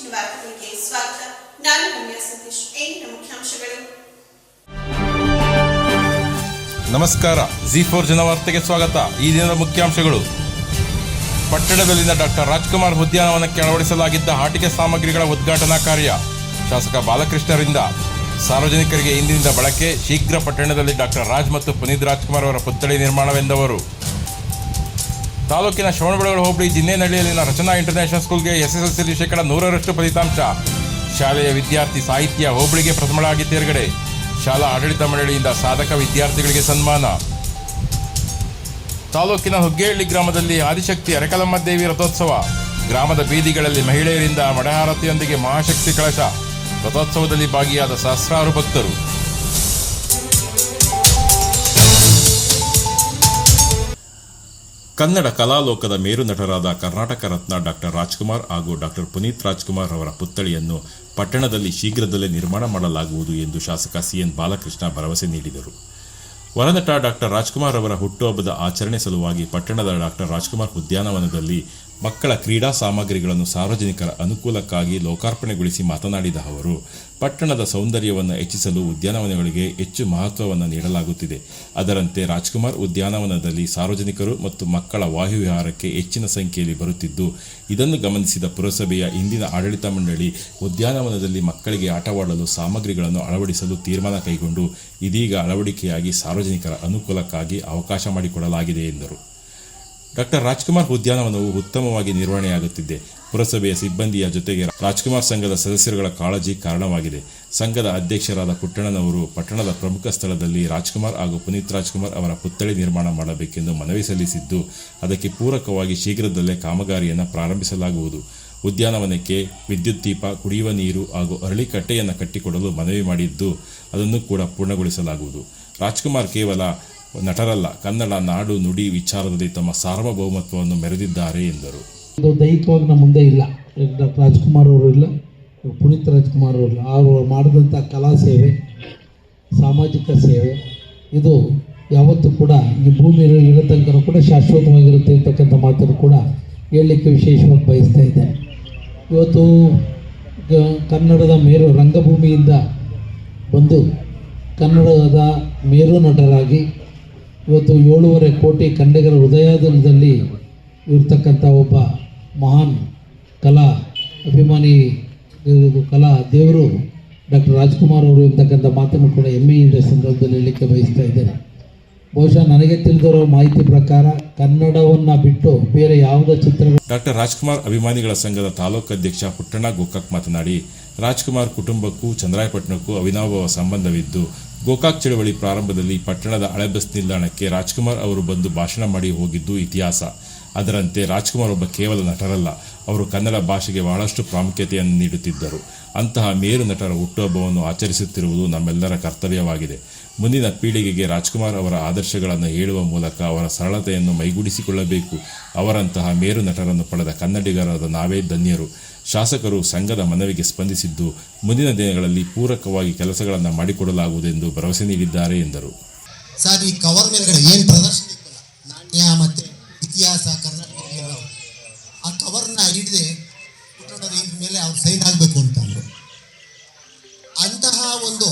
ವಾರ್ತೆಗಳಿಗೆ ಸ್ವಾಗತ. ನಾನು ರಮ್ಯಾ ಸತೀಶ್. ಏನಿನ ಮುಖ್ಯಾಂಶಗಳು? ನಮಸ್ಕಾರ. Z4 ಜನವಾರ್ತೆಗೆ ಸ್ವಾಗತ. ಈ ದಿನದ ಮುಖ್ಯಾಂಶಗಳು: ಪಟ್ಟಣದಲ್ಲಿನ ಡಾಕ್ಟರ್ ರಾಜ್ಕುಮಾರ್ ಉದ್ಯಾನವನಕ್ಕೆ ಅಳವಡಿಸಲಾಗಿದ್ದ ಆಟಿಕೆ ಸಾಮಗ್ರಿಗಳ ಉದ್ಘಾಟನಾ ಕಾರ್ಯ ಶಾಸಕ ಬಾಲಕೃಷ್ಣರಿಂದ. ಸಾರ್ವಜನಿಕರಿಗೆ ಇಂದಿನಿಂದ ಬಳಕೆ, ಶೀಘ್ರ ಪಟ್ಟಣದಲ್ಲಿ ಡಾಕ್ಟರ್ ರಾಜ್ ಮತ್ತು ಪುನೀತ್ ರಾಜ್ಕುಮಾರ್ ಅವರ ಪುತ್ಥಳಿ ನಿರ್ಮಾಣವೆಂದವರು. ತಾಲೂಕಿನ ಶ್ರವಣಬೆಳಗೊಳ ಹೋಬಳಿ ಜಿನ್ನೇನಹಳ್ಳಿಯಲ್ಲಿನ ರಚನಾ ಇಂಟರ್ನ್ಯಾಷನಲ್ ಸ್ಕೂಲ್ಗೆ SSLCಯಲ್ಲಿ 100% ಫಲಿತಾಂಶ. ಶಾಲೆಯ ವಿದ್ಯಾರ್ಥಿ ಸಾಹಿತ್ಯ ಹೋಬಳಿಗೆ ಪ್ರಥಮಳಾಗಿ ತೇರ್ಗಡೆ. ಶಾಲಾ ಆಡಳಿತ ಮಂಡಳಿಯಿಂದ ಸಾಧಕ ವಿದ್ಯಾರ್ಥಿಗಳಿಗೆ ಸನ್ಮಾನ. ತಾಲೂಕಿನ ಹುಗ್ಗೇಹಳ್ಳಿ ಗ್ರಾಮದಲ್ಲಿ ಆದಿಶಕ್ತಿ ಅರೆಕಲಮ್ಮ ದೇವಿ ರಥೋತ್ಸವ. ಗ್ರಾಮದ ಬೀದಿಗಳಲ್ಲಿ ಮಹಿಳೆಯರಿಂದ ಮಡಹಾರತಿಯೊಂದಿಗೆ ಮಹಾಶಕ್ತಿ ಕಳಶ. ರಥೋತ್ಸವದಲ್ಲಿ ಭಾಗಿಯಾದ ಸಹಸ್ರಾರು ಭಕ್ತರು. ಕನ್ನಡ ಕಲಾಲೋಕದ ಮೇರು ನಟರಾದ ಕರ್ನಾಟಕ ರತ್ನ ಡಾಕ್ಟರ್ ರಾಜ್ಕುಮಾರ್ ಹಾಗೂ ಡಾಕ್ಟರ್ ಪುನೀತ್ ರಾಜ್ಕುಮಾರ್ ಅವರ ಪುತ್ಥಳಿಯನ್ನು ಪಟ್ಟಣದಲ್ಲಿ ಶೀಘ್ರದಲ್ಲೇ ನಿರ್ಮಾಣ ಮಾಡಲಾಗುವುದು ಎಂದು ಶಾಸಕ CN ಬಾಲಕೃಷ್ಣ ಭರವಸೆ ನೀಡಿದರು. ವರನಟ ಡಾಕ್ಟರ್ ರಾಜ್ಕುಮಾರ್ ಅವರ ಹುಟ್ಟುಹಬ್ಬದ ಆಚರಣೆ ಸಲುವಾಗಿ ಪಟ್ಟಣದ ಡಾಕ್ಟರ್ ರಾಜ್ಕುಮಾರ್ ಉದ್ಯಾನವನದಲ್ಲಿ ಮಕ್ಕಳ ಕ್ರೀಡಾ ಸಾಮಗ್ರಿಗಳನ್ನು ಸಾರ್ವಜನಿಕರ ಅನುಕೂಲಕ್ಕಾಗಿ ಲೋಕಾರ್ಪಣೆಗೊಳಿಸಿ ಮಾತನಾಡಿದ ಅವರು, ಪಟ್ಟಣದ ಸೌಂದರ್ಯವನ್ನು ಹೆಚ್ಚಿಸಲು ಉದ್ಯಾನವನಗಳಿಗೆ ಹೆಚ್ಚು ಮಹತ್ವವನ್ನು ನೀಡಲಾಗುತ್ತಿದೆ. ಅದರಂತೆ ರಾಜ್ಕುಮಾರ್ ಉದ್ಯಾನವನದಲ್ಲಿ ಸಾರ್ವಜನಿಕರು ಮತ್ತು ಮಕ್ಕಳ ವಾಯುವಿಹಾರಕ್ಕೆ ಹೆಚ್ಚಿನ ಸಂಖ್ಯೆಯಲ್ಲಿ ಬರುತ್ತಿದ್ದು, ಇದನ್ನು ಗಮನಿಸಿದ ಪುರಸಭೆಯ ಇಂದಿನ ಆಡಳಿತ ಮಂಡಳಿ ಉದ್ಯಾನವನದಲ್ಲಿ ಮಕ್ಕಳಿಗೆ ಆಟವಾಡಲು ಸಾಮಗ್ರಿಗಳನ್ನು ಅಳವಡಿಸಲು ತೀರ್ಮಾನ ಕೈಗೊಂಡು ಇದೀಗ ಅಳವಡಿಕೆಯಾಗಿ ಸಾರ್ವಜನಿಕರ ಅನುಕೂಲಕ್ಕಾಗಿ ಅವಕಾಶ ಮಾಡಿಕೊಡಲಾಗಿದೆ ಎಂದರು. ಡಾಕ್ಟರ್ ರಾಜ್ಕುಮಾರ್ ಉದ್ಯಾನವನವು ಉತ್ತಮವಾಗಿ ನಿರ್ವಹಣೆಯಾಗುತ್ತಿದೆ. ಪುರಸಭೆಯ ಸಿಬ್ಬಂದಿಯ ಜೊತೆಗೆ ರಾಜ್ಕುಮಾರ್ ಸಂಘದ ಸದಸ್ಯರುಗಳ ಕಾಳಜಿ ಕಾರಣವಾಗಿದೆ. ಸಂಘದ ಅಧ್ಯಕ್ಷರಾದ ಪುಟ್ಟಣ್ಣನವರು ಪಟ್ಟಣದ ಪ್ರಮುಖ ಸ್ಥಳದಲ್ಲಿ ರಾಜ್ಕುಮಾರ್ ಹಾಗೂ ಪುನೀತ್ ರಾಜ್ಕುಮಾರ್ ಅವರ ಪುತ್ಥಳಿ ನಿರ್ಮಾಣ ಮಾಡಬೇಕೆಂದು ಮನವಿ ಸಲ್ಲಿಸಿದ್ದು, ಅದಕ್ಕೆ ಪೂರಕವಾಗಿ ಶೀಘ್ರದಲ್ಲೇ ಕಾಮಗಾರಿಯನ್ನು ಪ್ರಾರಂಭಿಸಲಾಗುವುದು. ಉದ್ಯಾನವನಕ್ಕೆ ವಿದ್ಯುತ್ ದೀಪ, ಕುಡಿಯುವ ನೀರು ಹಾಗೂ ಅರಳಿಕಟ್ಟೆಯನ್ನು ಕಟ್ಟಿಕೊಡಲು ಮನವಿ ಮಾಡಿದ್ದು, ಅದನ್ನು ಕೂಡ ಪೂರ್ಣಗೊಳಿಸಲಾಗುವುದು. ರಾಜ್ಕುಮಾರ್ ಕೇವಲ ನಟರಲ್ಲ, ಕನ್ನಡ ನಾಡು ನುಡಿ ವಿಚಾರದಲ್ಲಿ ತಮ್ಮ ಸಾರ್ವಭೌಮತ್ವವನ್ನು ಮೆರೆದಿದ್ದಾರೆ ಎಂದರು. ದೈಹಿಕವಾಗಿ ನಮ್ಮ ಮುಂದೆ ಇಲ್ಲ, ಡಾಕ್ಟರ್ ರಾಜ್ಕುಮಾರ್ ಅವರು ಇಲ್ಲ, ಪುನೀತ್ ರಾಜ್ಕುಮಾರ್ ಅವರು ಇಲ್ಲ. ಅವರು ಮಾಡಿದಂಥ ಕಲಾ ಸೇವೆ, ಸಾಮಾಜಿಕ ಸೇವೆ ಇದು ಯಾವತ್ತೂ ಕೂಡ ಈ ಭೂಮಿ ಇರೋ ತನಕ ಕೂಡ ಶಾಶ್ವತವಾಗಿರುತ್ತೆ ಅಂತಕ್ಕಂಥ ಮಾತನ್ನು ಕೂಡ ಹೇಳಲಿಕ್ಕೆ ವಿಶೇಷವಾಗಿ ಬಯಸ್ತಾ ಇದ್ದೇನೆ. ಇವತ್ತು ಕನ್ನಡದ ಮೇರು ರಂಗಭೂಮಿಯಿಂದ ಬಂದು ಕನ್ನಡದ ಮೇರು ನಟರಾಗಿ ಇವತ್ತು 7.5 ಕೋಟಿ ಕನ್ನಡಿಗರ ಹೃದಯದಲ್ಲಿ ಇರ್ತಕ್ಕಂಥ ಒಬ್ಬ ಮಹಾನ್ ಕಲಾ ಅಭಿಮಾನಿ, ಕಲಾ ದೇವರು ಡಾಕ್ಟರ್ ರಾಜ್ಕುಮಾರ್ ಅವರು ಇರ್ತಕ್ಕಂಥ ಮಾತನ್ನು ಕೂಡ ಹೆಮ್ಮೆಯಿಂದ ಸಂದರ್ಭದಲ್ಲಿ ಹೇಳಲಿಕ್ಕೆ ಬಯಸ್ತಾ ಇದ್ದೇನೆ. ಬಹುಶಃ ನನಗೆ ತಿಳಿದಿರೋ ಮಾಹಿತಿ ಪ್ರಕಾರ ಕನ್ನಡವನ್ನು ಬಿಟ್ಟು ಬೇರೆ ಯಾವುದೇ ಚಿತ್ರಗಳು. ಡಾಕ್ಟರ್ ರಾಜ್ಕುಮಾರ್ ಅಭಿಮಾನಿಗಳ ಸಂಘದ ತಾಲೂಕು ಅಧ್ಯಕ್ಷ ಪುಟ್ಟಣ್ಣ ಗೋಕಾಕ್ ಮಾತನಾಡಿ, ರಾಜ್ಕುಮಾರ್ ಕುಟುಂಬಕ್ಕೂ ಚಂದ್ರಾಯಪಟ್ಟಣಕ್ಕೂ ಅವಿನಾಭಾವ ಸಂಬಂಧವಿದ್ದು, ಗೋಕಾಕ್ ಚಳವಳಿ ಪ್ರಾರಂಭದಲ್ಲಿ ಪಟ್ಟಣದ ಹಳೆ ಬಸ್ ನಿಲ್ದಾಣಕ್ಕೆ ರಾಜ್ಕುಮಾರ್ ಅವರು ಬಂದು ಭಾಷಣ ಮಾಡಿ ಹೋಗಿದ್ದು ಇತಿಹಾಸ. ಅದರಂತೆ ರಾಜ್ಕುಮಾರ್ ಒಬ್ಬ ಕೇವಲ ನಟರಲ್ಲ, ಅವರು ಕನ್ನಡ ಭಾಷೆಗೆ ಬಹಳಷ್ಟು ಪ್ರಾಮುಖ್ಯತೆಯನ್ನು ನೀಡುತ್ತಿದ್ದರು. ಅಂತಹ ಮೇರು ನಟರ ಹುಟ್ಟುಹಬ್ಬವನ್ನು ಆಚರಿಸುತ್ತಿರುವುದು ನಮ್ಮೆಲ್ಲರ ಕರ್ತವ್ಯವಾಗಿದೆ. ಮುಂದಿನ ಪೀಳಿಗೆಗೆ ರಾಜ್ಕುಮಾರ್ ಅವರ ಆದರ್ಶಗಳನ್ನು ಹೇಳುವ ಮೂಲಕ ಅವರ ಸರಳತೆಯನ್ನು ಮೈಗೂಡಿಸಿಕೊಳ್ಳಬೇಕು. ಅವರಂತಹ ಮೇರು ನಟರನ್ನು ಪಡೆದ ಕನ್ನಡಿಗರಾದ ನಾವೇ ಧನ್ಯರು. ಶಾಸಕರು ಸಂಘದ ಮನವಿಗೆ ಸ್ಪಂದಿಸಿದ್ದು, ಮುಂದಿನ ದಿನಗಳಲ್ಲಿ ಪೂರಕವಾಗಿ ಕೆಲಸಗಳನ್ನು ಮಾಡಿಕೊಡಲಾಗುವುದೆಂದು ಭರವಸೆ ನೀಡಿದ್ದಾರೆ ಎಂದರು. ಸರ್, ಈ ಕವರ್ ಮೇಲ್ಗಡೆ ಏನು ಪ್ರದರ್ಶನ ನಾಣ್ಯ ಮತ್ತು ಇತಿಹಾಸ ಕರ್ನಾಟಕ, ಆ ಕವರ್ನ ಹಿಡಿದು ಪುಟ್ಟಣ್ಣರ ಇದ್ರ ಮೇಲೆ ಅವ್ರು ಸೈನ್ ಆಗಬೇಕು ಅಂತಂದರು. ಅಂತಹ ಒಂದು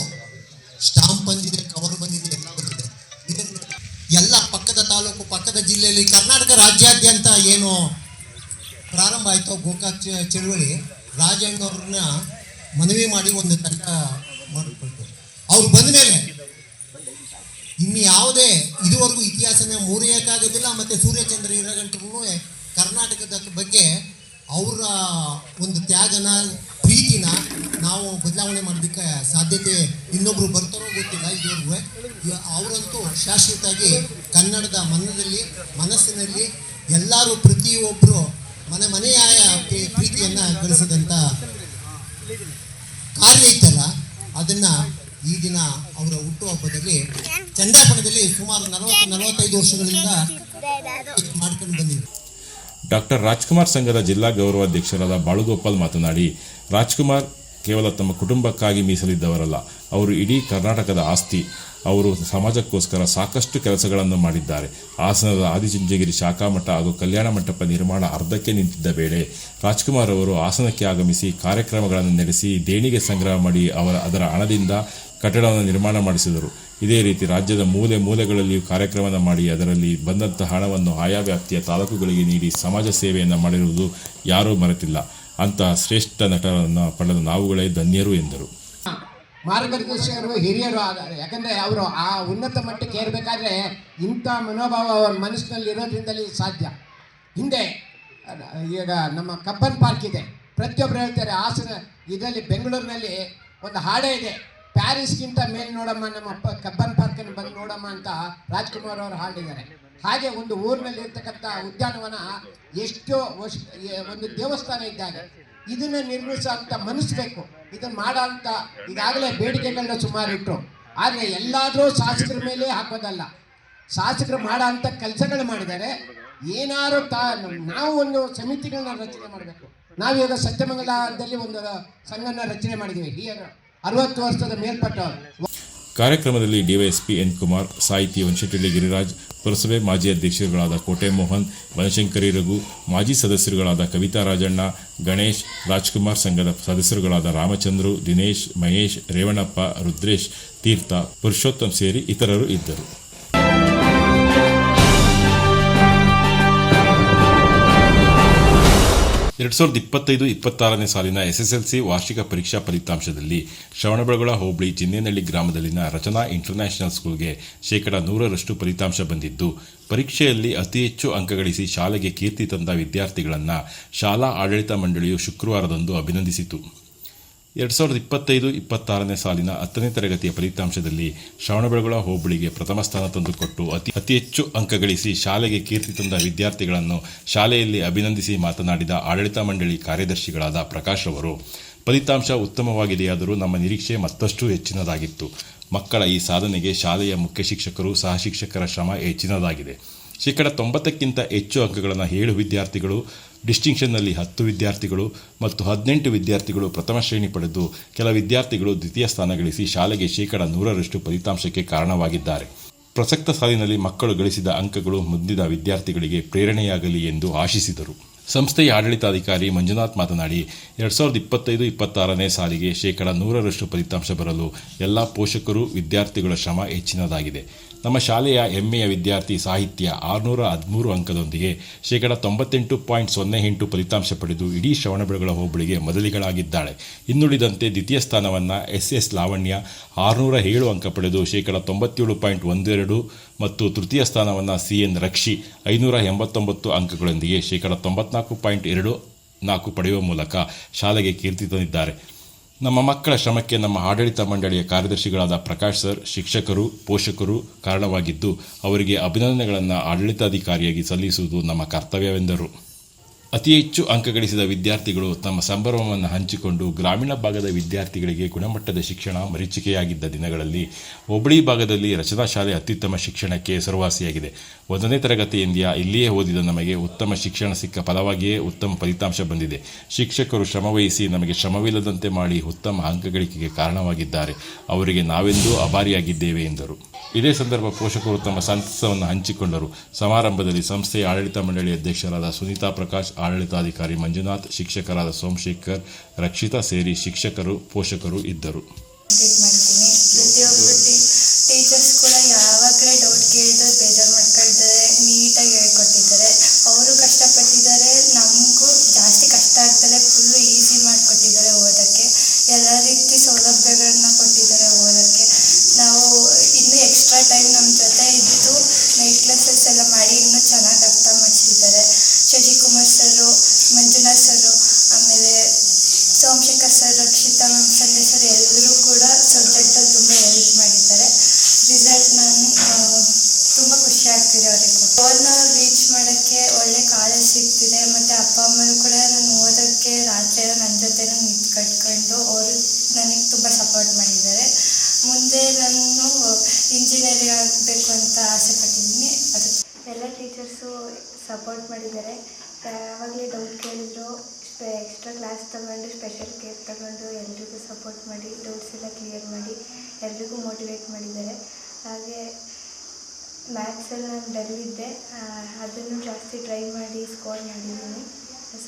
ಸ್ಟಾಂಪ್ ಬಂದಿದೆ, ಕವರ್ ಬಂದಿದೆ, ಎಲ್ಲ ಬಂದಿದೆ. ಇದನ್ನು ಎಲ್ಲ ಪಕ್ಕದ ತಾಲೂಕು, ಪಕ್ಕದ ಜಿಲ್ಲೆಯಲ್ಲಿ, ಕರ್ನಾಟಕ ರಾಜ್ಯಾದ್ಯಂತ ಏನು ಪ್ರಾರಂಭ ಆಯಿತು ಗೋಕಾಕ್ ಚಳವಳಿ, ರಾಜಣ್ಣವ್ರನ್ನ ಮನವಿ ಮಾಡಿ ಒಂದು ತಂಡ ಮಾಡಿಕೊಳ್ತಾರೆ. ಅವ್ರು ಬಂದ ಮೇಲೆ ಇನ್ನು ಯಾವುದೇ ಇದುವರೆಗೂ ಇತಿಹಾಸನ ಮೂರೆಯೋಕ್ಕಾಗೋದಿಲ್ಲ. ಮತ್ತು ಸೂರ್ಯಚಂದ್ರ ಇರಗಂಟೂ ಕರ್ನಾಟಕದ ಬಗ್ಗೆ ಅವರ ಒಂದು ತ್ಯಾಗನ, ಪ್ರೀತಿನ ನಾವು ಬದಲಾವಣೆ ಮಾಡೋದಕ್ಕೆ ಸಾಧ್ಯತೆ ಇನ್ನೊಬ್ರು ಬರ್ತಾರೋ ಗೊತ್ತಿಲ್ಲ. ಇದುವರೆಗೂ ಅವರಂತೂ ಶಾಶ್ವತವಾಗಿ ಕನ್ನಡದ ಮನಸ್ಸಿನಲ್ಲಿ ಎಲ್ಲರೂ ಪ್ರತಿಯೊಬ್ಬರು ಮನೆಯ ಪ್ರೀತಿಯನ್ನು ಗಳಿಸಿದಂಥ ಕಾರ್ಯ ಇತ್ತಲ್ಲ, ಅದನ್ನು ಈ ದಿನ ಅವರ ಹುಟ್ಟುಹಬ್ಬದಲ್ಲಿ ಚಂದ್ರಾಪಟ್ಟಣದಲ್ಲಿ ಸುಮಾರು 40-45 ವರ್ಷಗಳಿಂದ ಮಾಡ್ಕೊಂಡು ಬಂದಿದೆ. ಡಾಕ್ಟರ್ ರಾಜ್ಕುಮಾರ್ ಸಂಘದ ಜಿಲ್ಲಾ ಗೌರವಾಧ್ಯಕ್ಷರಾದ ಬಾಳುಗೋಪಾಲ್ ಮಾತನಾಡಿ, ರಾಜ್ಕುಮಾರ್ ಕೇವಲ ತಮ್ಮ ಕುಟುಂಬಕ್ಕಾಗಿ ಮೀಸಲಿದ್ದವರಲ್ಲ, ಅವರು ಇಡೀ ಕರ್ನಾಟಕದ ಆಸ್ತಿ. ಅವರು ಸಮಾಜಕ್ಕೋಸ್ಕರ ಸಾಕಷ್ಟು ಕೆಲಸಗಳನ್ನು ಮಾಡಿದ್ದಾರೆ. ಹಾಸನದ ಆದಿಚುಂಚನಗಿರಿ ಶಾಖಾ ಮಠ ಹಾಗೂ ಕಲ್ಯಾಣ ಮಂಟಪ ನಿರ್ಮಾಣ ಅರ್ಧಕ್ಕೆ ನಿಂತಿದ್ದ ವೇಳೆ ರಾಜ್ಕುಮಾರ್ ಅವರು ಹಾಸನಕ್ಕೆ ಆಗಮಿಸಿ ಕಾರ್ಯಕ್ರಮಗಳನ್ನು ನಡೆಸಿ ದೇಣಿಗೆ ಸಂಗ್ರಹ ಮಾಡಿ ಅದರ ಹಣದಿಂದ ಕಟ್ಟಡವನ್ನು ನಿರ್ಮಾಣ ಮಾಡಿಸಿದರು. ಇದೇ ರೀತಿ ರಾಜ್ಯದ ಮೂಲೆ ಮೂಲೆಗಳಲ್ಲಿಯೂ ಕಾರ್ಯಕ್ರಮ ಮಾಡಿ ಅದರಲ್ಲಿ ಬಂದಂಥ ಹಣವನ್ನು ಆಯಾ ವ್ಯಾಪ್ತಿಯ ತಾಲೂಕುಗಳಿಗೆ ನೀಡಿ ಸಮಾಜ ಸೇವೆಯನ್ನು ಮಾಡಿರುವುದು ಯಾರೂ ಮರೆತಿಲ್ಲ. ಅಂತಹ ಶ್ರೇಷ್ಠ ನಟರನ್ನು ಪಡೆದ ನಾವುಗಳೇ ಧನ್ಯರು ಎಂದರು. ಮಾರ್ಗದರ್ಶಕರು ಹಿರಿಯರು ಆದ್ದಾರೆ. ಯಾಕಂದರೆ ಅವರು ಆ ಉನ್ನತ ಮಟ್ಟಕ್ಕೆ ಏರಬೇಕಾದ್ರೆ ಇಂಥ ಮನೋಭಾವ ಅವರ ಮನಸ್ಸಿನಲ್ಲಿ ಇರೋದ್ರಿಂದಲೇ ಸಾಧ್ಯ. ಹಿಂದೆ ಈಗ ನಮ್ಮ ಕಬ್ಬನ್ ಪಾರ್ಕ್ ಇದೆ, ಪ್ರತಿಯೊಬ್ಬರು ಹೇಳ್ತಾರೆ ಹಾಸನ ಇದರಲ್ಲಿ ಬೆಂಗಳೂರಿನಲ್ಲಿ ಒಂದು ಹಾಡೇ ಇದೆ, ಪ್ಯಾರಿಸ್ಗಿಂತ ಮೇಲೆ ನೋಡಮ್ಮ ನಮ್ಮ ಕಬ್ಬನ್ ಪಾರ್ಕನ್ನು ಬಂದು ನೋಡಮ್ಮ ಅಂತ ರಾಜ್ಕುಮಾರ್ ಅವರು ಹಾಡಿದ್ದಾರೆ. ಹಾಗೆ ಒಂದು ಊರಿನಲ್ಲಿ ಇರ್ತಕ್ಕಂಥ ಉದ್ಯಾನವನ ಎಷ್ಟು ಒಂದು ದೇವಸ್ಥಾನ ಇದ್ದಾಗ ಇದನ್ನು ನಿರ್ಮಿಸೋಂಥ ಮನಸ್ಸು ಬೇಕು. ಇದನ್ನು ಮಾಡೋ ಅಂಥ ಈಗಾಗಲೇ ಬೇಡಿಕೆಗಳನ್ನ ಸುಮಾರು ಇಟ್ಟರು. ಆದರೆ ಎಲ್ಲಾದರೂ ಶಾಸಕರ ಮೇಲೆ ಹಾಕೋದಲ್ಲ, ಶಾಸಕರು ಮಾಡೋ ಅಂಥ ಕೆಲಸಗಳು ಮಾಡಿದ್ದಾರೆ. ಏನಾದ್ರು ನಾವು ಒಂದು ಸಮಿತಿಗಳನ್ನ ರಚನೆ ಮಾಡಬೇಕು. ನಾವೀಗ ಸತ್ಯಮಂಗಲದಲ್ಲಿ ಒಂದು ಸಂಘನ ರಚನೆ ಮಾಡಿದ್ದೀವಿ, ಹಿರಿಯರು 60 ವರ್ಷದ ಮೇಲ್ಪಟ್ಟವರು. ಕಾರ್ಯಕ್ರಮದಲ್ಲಿ ಡಿವೈಎಸ್ಪಿ ಎನ್ ಕುಮಾರ್, ಸಾಹಿತಿ ವಂಶಟಳ್ಳಿ ಗಿರಿರಾಜ್, ಪುರಸಭೆ ಮಾಜಿ ಅಧ್ಯಕ್ಷರುಗಳಾದ ಕೋಟೆ ಮೋಹನ್, ಬನಶಂಕರಿ ರಘು, ಮಾಜಿ ಸದಸ್ಯರುಗಳಾದ ಕವಿತಾ ರಾಜಣ್ಣ, ಗಣೇಶ್, ರಾಜ್ಕುಮಾರ್ ಸಂಘದ ಸದಸ್ಯರುಗಳಾದ ರಾಮಚಂದ್ರು, ದಿನೇಶ್, ಮಹೇಶ್, ರೇವಣಪ್ಪ, ರುದ್ರೇಶ್, ತೀರ್ಥ, ಪುರುಷೋತ್ತಮ್ ಸೇರಿ ಇತರರು ಇದ್ದರು. 2025-26ನೇ ಸಾಲಿನ ಎಸ್ಎಸ್ಎಲ್ಸಿ ವಾರ್ಷಿಕ ಪರೀಕ್ಷಾ ಫಲಿತಾಂಶದಲ್ಲಿ ಶ್ರವಣಬೆಳಗೊಳ ಹೋಬಳಿ ಚಿನ್ನೇನಹಳ್ಳಿ ಗ್ರಾಮದಲ್ಲಿನ ರಚನಾ ಇಂಟರ್ನ್ಯಾಷನಲ್ ಸ್ಕೂಲ್ಗೆ 100% ಫಲಿತಾಂಶ ಬಂದಿದ್ದು, ಪರೀಕ್ಷೆಯಲ್ಲಿ ಅತಿ ಹೆಚ್ಚು ಅಂಕ ಗಳಿಸಿ ಶಾಲೆಗೆ ಕೀರ್ತಿ ತಂದ ವಿದ್ಯಾರ್ಥಿಗಳನ್ನು ಶಾಲಾ ಆಡಳಿತ ಮಂಡಳಿಯು ಶುಕ್ರವಾರದಂದು ಅಭಿನಂದಿಸಿತು. 2025-26ನೇ ಸಾಲಿನ 10ನೇ ತರಗತಿಯ ಫಲಿತಾಂಶದಲ್ಲಿ ಶ್ರವಣಬೆಳಗೊಳ ಹೋಬಳಿಗೆ ಪ್ರಥಮ ಸ್ಥಾನ ತಂದುಕೊಟ್ಟು ಅತಿ ಹೆಚ್ಚು ಅಂಕ ಗಳಿಸಿ ಶಾಲೆಗೆ ಕೀರ್ತಿ ತಂದ ವಿದ್ಯಾರ್ಥಿಗಳನ್ನು ಶಾಲೆಯಲ್ಲಿ ಅಭಿನಂದಿಸಿ ಮಾತನಾಡಿದ ಆಡಳಿತ ಮಂಡಳಿ ಕಾರ್ಯದರ್ಶಿಗಳಾದ ಪ್ರಕಾಶ್ ಅವರು, ಫಲಿತಾಂಶ ಉತ್ತಮವಾಗಿದೆಯಾದರೂ ನಮ್ಮ ನಿರೀಕ್ಷೆ ಮತ್ತಷ್ಟು ಹೆಚ್ಚಿನದಾಗಿತ್ತು. ಮಕ್ಕಳ ಈ ಸಾಧನೆಗೆ ಶಾಲೆಯ ಮುಖ್ಯ ಶಿಕ್ಷಕರು, ಸಹ ಶಿಕ್ಷಕರ ಶ್ರಮ ಹೆಚ್ಚಿನದಾಗಿದೆ. 90%ಕ್ಕಿಂತ ಹೆಚ್ಚು ಅಂಕಗಳನ್ನು 7 ವಿದ್ಯಾರ್ಥಿಗಳು, ಡಿಸ್ಟಿಂಕ್ಷನ್ನಲ್ಲಿ 10 ವಿದ್ಯಾರ್ಥಿಗಳು ಮತ್ತು 18 ವಿದ್ಯಾರ್ಥಿಗಳು ಪ್ರಥಮ ಶ್ರೇಣಿ ಪಡೆದು ಕೆಲ ವಿದ್ಯಾರ್ಥಿಗಳು ದ್ವಿತೀಯ ಸ್ಥಾನ ಗಳಿಸಿ ಶಾಲೆಗೆ 100% ಫಲಿತಾಂಶಕ್ಕೆ ಕಾರಣವಾಗಿದ್ದಾರೆ. ಪ್ರಸಕ್ತ ಸಾಲಿನಲ್ಲಿ ಮಕ್ಕಳು ಗಳಿಸಿದ ಅಂಕಗಳು ಮುಂದಿನ ವಿದ್ಯಾರ್ಥಿಗಳಿಗೆ ಪ್ರೇರಣೆಯಾಗಲಿ ಎಂದು ಆಶಿಸಿದರು. ಸಂಸ್ಥೆಯ ಆಡಳಿತಾಧಿಕಾರಿ ಮಂಜುನಾಥ್ ಮಾತನಾಡಿ, 2025-26ನೇ ಸಾಲಿಗೆ 100% ಫಲಿತಾಂಶ ಬರಲು ಎಲ್ಲ ಪೋಷಕರು, ವಿದ್ಯಾರ್ಥಿಗಳ ಶ್ರಮ ಹೆಚ್ಚಿನದಾಗಿದೆ. ನಮ್ಮ ಶಾಲೆಯ ಹೆಮ್ಮೆಯ ವಿದ್ಯಾರ್ಥಿ ಸಾಹಿತ್ಯ 613 ಅಂಕದೊಂದಿಗೆ 98.08 ಫಲಿತಾಂಶ ಪಡೆದು ಇಡೀ ಶ್ರವಣಬೆಳಗೊಳ ಹೋಬಳಿಗೆ ಮೊದಲಿಗಳಾಗಿದ್ದಾಳೆ. ಇನ್ನುಳಿದಂತೆ ದ್ವಿತೀಯ ಸ್ಥಾನವನ್ನು ಎಸ್ ಲಾವಣ್ಯ 607 ಅಂಕ ಪಡೆದು 97.12 ಮತ್ತು ತೃತೀಯ ಸ್ಥಾನವನ್ನು CN ರಕ್ಷಿ 589 ಅಂಕಗಳೊಂದಿಗೆ 94.24 ಪಡೆಯುವ ಮೂಲಕ ಶಾಲೆಗೆ ಕೀರ್ತಿ ತಂದಿದ್ದಾರೆ. ನಮ್ಮ ಮಕ್ಕಳ ಶ್ರಮಕ್ಕೆ ನಮ್ಮ ಆಡಳಿತ ಮಂಡಳಿಯ ಕಾರ್ಯದರ್ಶಿಗಳಾದ ಪ್ರಕಾಶ್ ಸರ್, ಶಿಕ್ಷಕರು, ಪೋಷಕರು ಕಾರಣವಾಗಿದ್ದು ಅವರಿಗೆ ಅಭಿನಂದನೆಗಳನ್ನು ಆಡಳಿತಾಧಿಕಾರಿಯಾಗಿ ಸಲ್ಲಿಸುವುದು ನಮ್ಮ ಕರ್ತವ್ಯವೆಂದರು. ಅತಿ ಹೆಚ್ಚು ಅಂಕ ಗಳಿಸಿದ ವಿದ್ಯಾರ್ಥಿಗಳು ತಮ್ಮ ಸಂಭ್ರಮವನ್ನು ಹಂಚಿಕೊಂಡು ಗ್ರಾಮೀಣ ಭಾಗದ ವಿದ್ಯಾರ್ಥಿಗಳಿಗೆ ಗುಣಮಟ್ಟದ ಶಿಕ್ಷಣ ಮರೀಚಿಕೆಯಾಗಿದ್ದ ದಿನಗಳಲ್ಲಿ ಹೋಬಳಿ ಭಾಗದಲ್ಲಿ ರಚನಾ ಶಾಲೆ ಅತ್ಯುತ್ತಮ ಶಿಕ್ಷಣಕ್ಕೆ ಹೆಸರುವಾಸಿಯಾಗಿದೆ. 1ನೇ ತರಗತಿಯಿಂದ ಇಲ್ಲಿಯೇ ಓದಿದ ನಮಗೆ ಉತ್ತಮ ಶಿಕ್ಷಣ ಸಿಕ್ಕ ಫಲವಾಗಿಯೇ ಉತ್ತಮ ಫಲಿತಾಂಶ ಬಂದಿದೆ. ಶಿಕ್ಷಕರು ಶ್ರಮವಹಿಸಿ ನಮಗೆ ಶ್ರಮವಿಲ್ಲದಂತೆ ಮಾಡಿ ಉತ್ತಮ ಅಂಕ ಗಳಿಕೆಗೆ ಕಾರಣವಾಗಿದ್ದಾರೆ. ಅವರಿಗೆ ನಾವೆಂದೂ ಆಭಾರಿಯಾಗಿದ್ದೇವೆ ಎಂದರು. ಇದೇ ಸಂದರ್ಭ ಪೋಷಕರು ತಮ್ಮ ಸಂತಸವನ್ನು ಹಂಚಿಕೊಂಡರು. ಸಮಾರಂಭದಲ್ಲಿ ಸಂಸ್ಥೆಯ ಆಡಳಿತ ಮಂಡಳಿ ಅಧ್ಯಕ್ಷರಾದ ಸುನೀತಾ ಪ್ರಕಾಶ್, ಆಡಳಿತಾಧಿಕಾರಿ ಮಂಜುನಾಥ್, ಶಿಕ್ಷಕರಾದ ಸೋಮಶೇಖರ್, ರಕ್ಷಿತಾ ಸೇರಿ ಶಿಕ್ಷಕರು, ಪೋಷಕರು ಇದ್ದರು. ಪ್ರತಿಯೊಬ್ಬರು ಟೀಚರ್ಸ್ ಕೂಡ ಯಾವಾಗಲೇ ಡೌಟ್ ಕೇಳಿದ್ರೆ ಬೇಜಾರು ಮಾಡ್ಕೊಳ್ತಾರೆ, ನೀಟಾಗಿ ಹೇಳ್ಕೊಟ್ಟಿದ್ದಾರೆ. ಅವರು ಕಷ್ಟಪಟ್ಟಿದ್ದಾರೆ, ನಮಗೂ ಜಾಸ್ತಿ ಕಷ್ಟ ಆಗ್ತದೆ, ಫುಲ್ಲು ಈಸಿ ಮಾಡಿಕೊಟ್ಟಿದ್ದಾರೆ ಓದೋಕ್ಕೆ. ಎಲ್ಲ ರೀತಿ ಸೌಲಭ್ಯಗಳನ್ನ ಕೊಟ್ಟಿದ್ದಾರೆ ಓದೋಕ್ಕೆ. ನಾವು ಇನ್ನೂ ಎಕ್ಸ್ಟ್ರಾ ಟೈಮ್ ನಮ್ಮ ಜೊತೆ ಇದ್ದು ನೈಟ್ ಕ್ಲಾಸಸ್ ಎಲ್ಲ ಮಾಡಿ ಇನ್ನೂ ಚೆನ್ನಾಗಿ ಅರ್ಥ ಮಾಡಿಸಿದ್ದಾರೆ. ಶಶಿಕುಮಾರ್ ಸರು, ಮಂಜುನಾಥ್ ಸರು, ಆಮೇಲೆ Somashekhar sir, Rakshita ma'am, Sanjay sir ಎಲ್ಲರೂ ಕೂಡ ಸಬ್ಜೆಕ್ಟಲ್ಲಿ ತುಂಬ ಹೆಲ್ಪ್ ಮಾಡಿದ್ದಾರೆ. ರಿಸಲ್ಟ್ ನಾನು ತುಂಬ ಖುಷಿ ಆಗ್ತಿದೆ ಅವರಿಗೆ. ಓದನ್ನ ರೀಚ್ ಮಾಡೋಕ್ಕೆ ಒಳ್ಳೆ ಕಾಲೇಜ್ ಸಿಗ್ತಿದೆ. ಮತ್ತು ಅಪ್ಪ ಅಮ್ಮನೂ ಕೂಡ ನಾನು ಓದೋಕ್ಕೆ ರಾತ್ರಿ ಎಲ್ಲ ನನ್ನ ಜೊತೆನೂ ನಿಂತು ಕಟ್ಕೊಂಡು ಅವರು ನನಗೆ ತುಂಬ ಸಪೋರ್ಟ್ ಮಾಡಿದ್ದಾರೆ. ಮುಂದೆ ನಾನು ಇಂಜಿನಿಯರಿಂಗ್ ಆಗಬೇಕು ಅಂತ ಆಸೆ ಪಟ್ಟಿದ್ದೀನಿ. ಅದಕ್ಕೆ ಎಲ್ಲ ಟೀಚರ್ಸು ಸಪೋರ್ಟ್ ಮಾಡಿದ್ದಾರೆ. ಯಾವಾಗಲೇ ಡೌಟ್ ಕೇಳಿದ್ರು ಎಕ್ಸ್ಟ್ರಾ ಕ್ಲಾಸ್ ತಗೊಂಡು ಸ್ಪೆಷಲ್ ಕೇರ್ ತಗೊಂಡು ಎಲ್ರಿಗೂ ಸಪೋರ್ಟ್ ಮಾಡಿ ಡೌಟ್ಸ್ ಎಲ್ಲ ಕ್ಲಿಯರ್ ಮಾಡಿ ಎಲ್ರಿಗೂ ಮೋಟಿವೇಟ್ ಮಾಡಿದ್ದಾರೆ. ಹಾಗೆ ಮ್ಯಾಥ್ಸಲ್ಲಿ ನಾನು ಡಲ್ ಇದ್ದೆ, ಅದನ್ನು ಜಾಸ್ತಿ ಟ್ರೈ ಮಾಡಿ ಸ್ಕೋರ್ ಮಾಡಿದ್ದೀನಿ.